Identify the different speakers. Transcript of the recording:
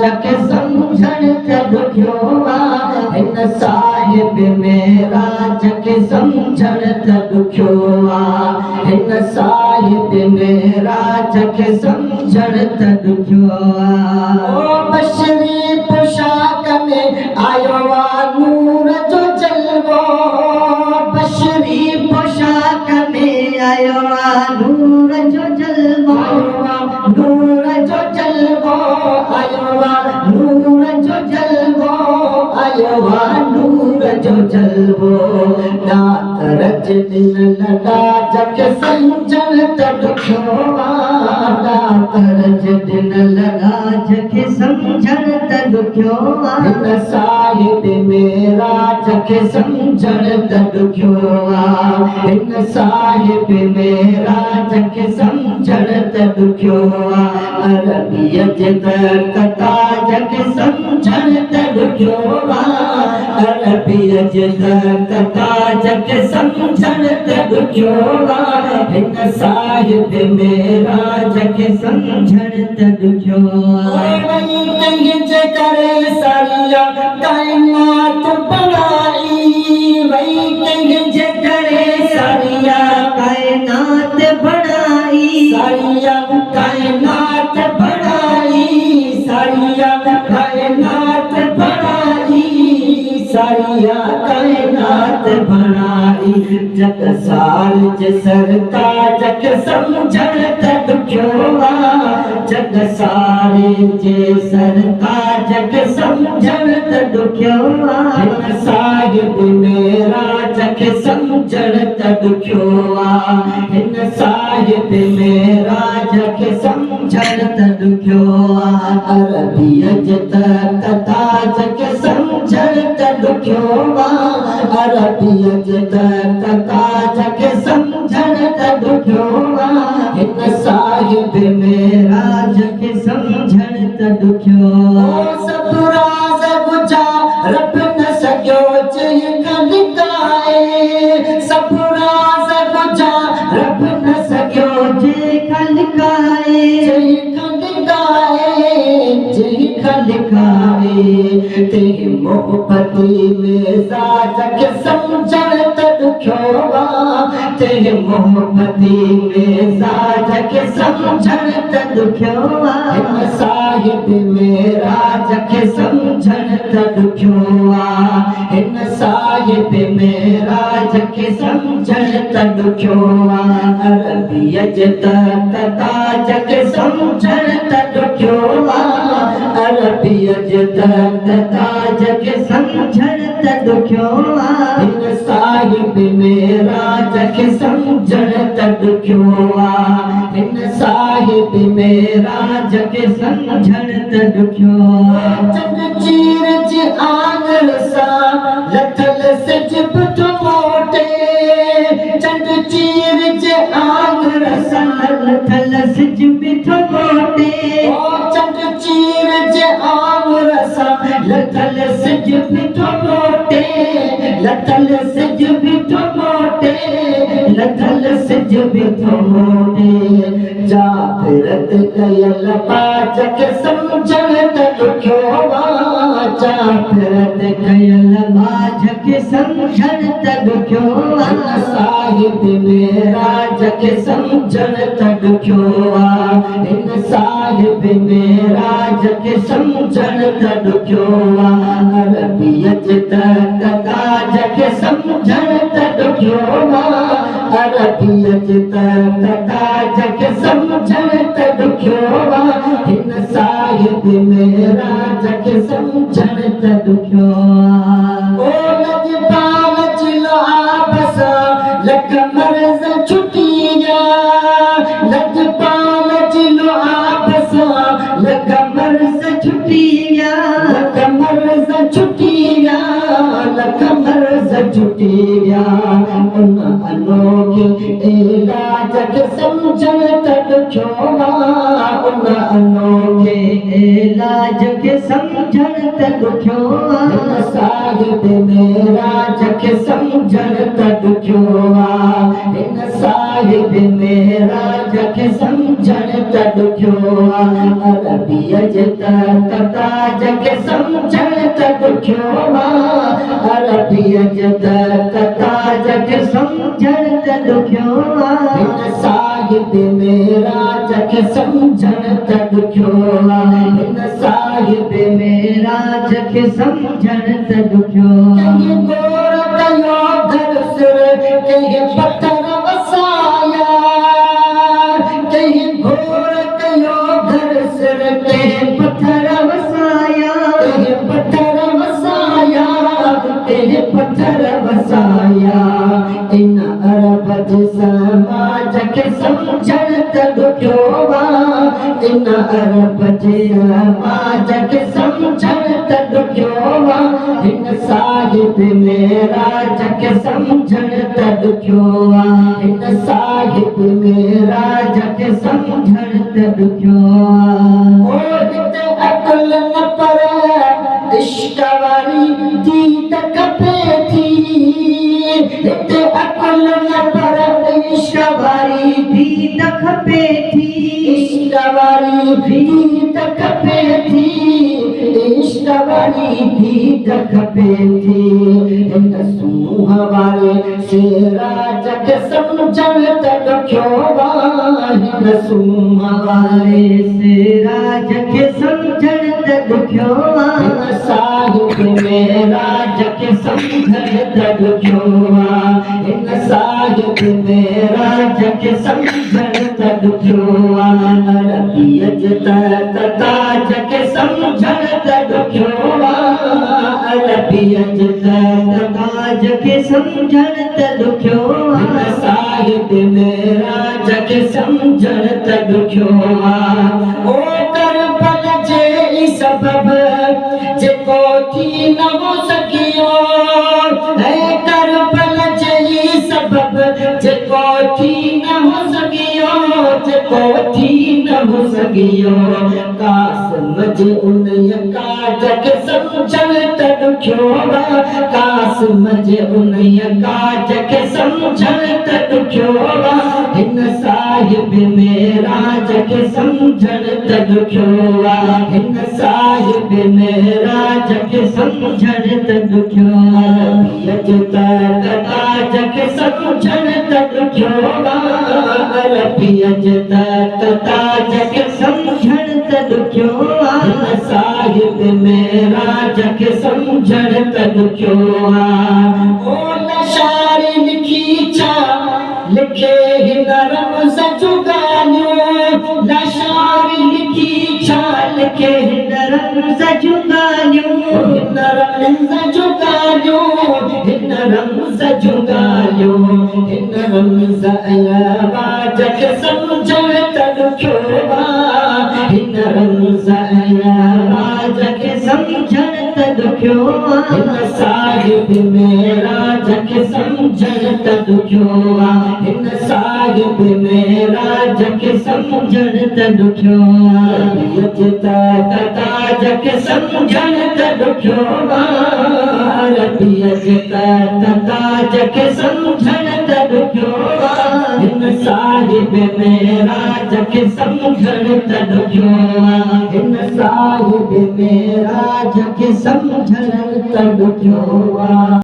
Speaker 1: जग समझण ॾुखियो आहे हिन साहिब मेरा जग समझण ॾुखियो आहे हिन साहिब मेरा जग समझण ॾुखियो आहे ओ बशरी पोशाक में आयो आहे नूर जो जलवो बशरी पोशाक में आयो आहे नूर जो जलवो नूर जो जलवो आयो आहे नूर जो जलवो आयो आहे नूर जो जलवो दातर दिन लॻा जग समझण ॾुखियो आहे दातर दिन लॻा जग समझण ॾुखियो आहे हिन साहिब मेरा जग समझण ॾुखियो आहे हिन साहिब मेरा जग समझण ॾुखियो आहे अरबीअ जे कथा जग समझण ॾुखियो आहे अरबीअ जे कथा जग समझण ॾुखियो आहे हिन साहिब मेरा जग समझण ॾुखियो आहे कंहिंजे करे सारिया काइनात बणाई वई कंहिंजे करे सारिया काइनात बणाई सारिया काइनात बणाई सारिया काइनात बणाई सारिया काइनात बणाई जग साल जे सरताज जग समझण ॾुखियो आहे जग सारे जे सरताज जग समझण ॾुखियो आहे हिन साहिब मेरा जग समझण ॾुखियो आहे हिन साहिब मेरा जग समझण ॾुखियो आहे अरबीअ जे कथा जग समझण ॾुखियो आहे अरबीअ जे कथा जग समझण ॾुखियो आहे हिन साहिब मेरा जग समझण ॾुखियो आहे सब राज़ बुझा रब न सघियो चई खलिकाए सब राज़ बुझा रब न सघियो चई खलिकाए चई खलिकाए तेरी मोहब्बती में जग समझण ॾुखियो आहे तेरी मोहब्बती में जग समझण ॾुखियो आहे हिन साहिब मेरा जग समझण ॾुखियो आहे हिन साहिब मेरा जग समझण ॾुखियो आहे अरबीअ जे कथा जग समझण ॾुखियो आहे अरबीअ जे कथा जग समझण ॾुखियो आहे हिन साहिब मेरा जग समझण ॾुखियो आहे हिन साहिब मेरा जग समझण ॾुखियो आहे चंड चीर जे आंगण सां लथल सिज पुठो मोटे चंड चीर जे आंगण सां लथल सिज पुठो मोटे चंड चीर जे आंगण सां लथल सिज पुठो मोटे लथल सिज पुठो मोटे लथल सिज पुठो मोटे जाफिरत कयल जग समझण ॾुखियो आहे जाफिरत कयल जग समझण ॾुखियो आहे साहिब मेरा जग समझण ॾुखियो आहे हिन साहिब मेरा जग समझण ॾुखियो आहे अरबीअ जे कथा जग समझण ॾुखियो आहे अरबीअ जे कथा जग समझण ॾुखियो आहे हिन साहिब मेरा जग समझण ॾुखियो आहे ओ लजपाल जिलो आपस लख मर्ज़ छुटी विया लजपाल जिलो आपस लख मर्ज़ छुटी विया लख मर्ज़ छुटी विया लख मर्ज़ छुटी विया उन अनोखे इलाज जग समझण ॾुखियो आहे उन अनोखे के इलाज के समझण त ॾुखियो आहे साहिब मेराज खे समझण त ॾुखियो आहे हिन साहिब मेराज खे समझण त ॾुखियो आहे अरबीअ जे ताज खे समझण त ॾुखियो आहे अरबीअ जे ताज खे समझण त ॾुखियो आहे हिन साहिब मेराज खे समझण त ॾुखियो आहे हिन साहिब मेराज खे समझण त ॾुखियो आहे गोर कयो घर सिर कंहिं पत्थर वसाया कंहिं गोर कयो घर सिर कंहिं पत्थर वसाया कंहिं पत्थर वसाया कंहिं पत्थर वसाया इन अरब जे समाज खे समझण त ॾुखियो आहे इन अरब जे समाज खे समझण त ॾुखियो आहे हिन साहिब मेराज खे समझण त ॾुखियो आहे हिन साहिब मेराज खे समझण त ॾुखियो आहे ओ हिते अकुल न पर इश्क वारी दीद खपे थी हिते अकुल न पर इश्क वारी दीद खपे थी इश्क वारी दीद खपे थी इश्क वारी दीद खपे थी हिन सूंह वारे सिराज खे समझण त ॾुखियो आहे हिन सूंह वारे सिराज खे समझण त ॾुखियो आहे हिन साहिब मेराज खे समझण त ॾुखियो आहे हिन साहिब मेराज खे समझण त ॾुखियो आहे अरबीअ जे ताज खे समझण त ॾुखियो आहे अरबीअ जे ताज खे समझण त ॾुखियो आहे साहिब मेराज खे समझण त ॾुखियो आहे ओ करबल जे सबब जेको थी न हो सघियो ऐं करबल जे सबब जेको थी न हो सघियो जेको थी न हो सघियो कासिम जे उन काज खे समझण त ॾुखियो आहे कासिम जे उन काज खे समझण त ॾुखियो आहे हिन साहिब मेराज खे समझण त ॾुखियो आहे हिन साहिब मेराज खे समझण त ॾुखियो आहे अरबीअ जे ताज खे समझण त ॾुखियो आहे अरबीअ जे ताज खे समझण त ॾुखियो आहे हिन साहिब मेराज खे समझण त ॾुखियो आहे ओ लशारी लिखी छा लिखे हिन रमज़ जूं ॻाल्हियूं लशारी लिखी छा लिखे हिन रमज़ जूं ॻाल्हियूं हिन रमज़ जूं ॻाल्हियूं हिन रमज़ जूं ॻाल्हियूं हिन रमज़ आवाज़ खे समझण त ॾुखियो आहे हिन रमज़ आवाज़ खे समझण त ॾुखियो आहे हिन साहिब मेराज खे समझण त ॾुखियो आहे हिन साहिब मेराज खे समझण त ॾुखियो आहे अरबीअ जे ताज खे समझण त ॾुखियो आहे अरबीअ जे ताज खे समझण त ॾुखियो आहे हिन साहिब मेराज खे समझण त ॾुखियो आहे हिन साहिब मेराज खे समझण त ॾुखियो आहे।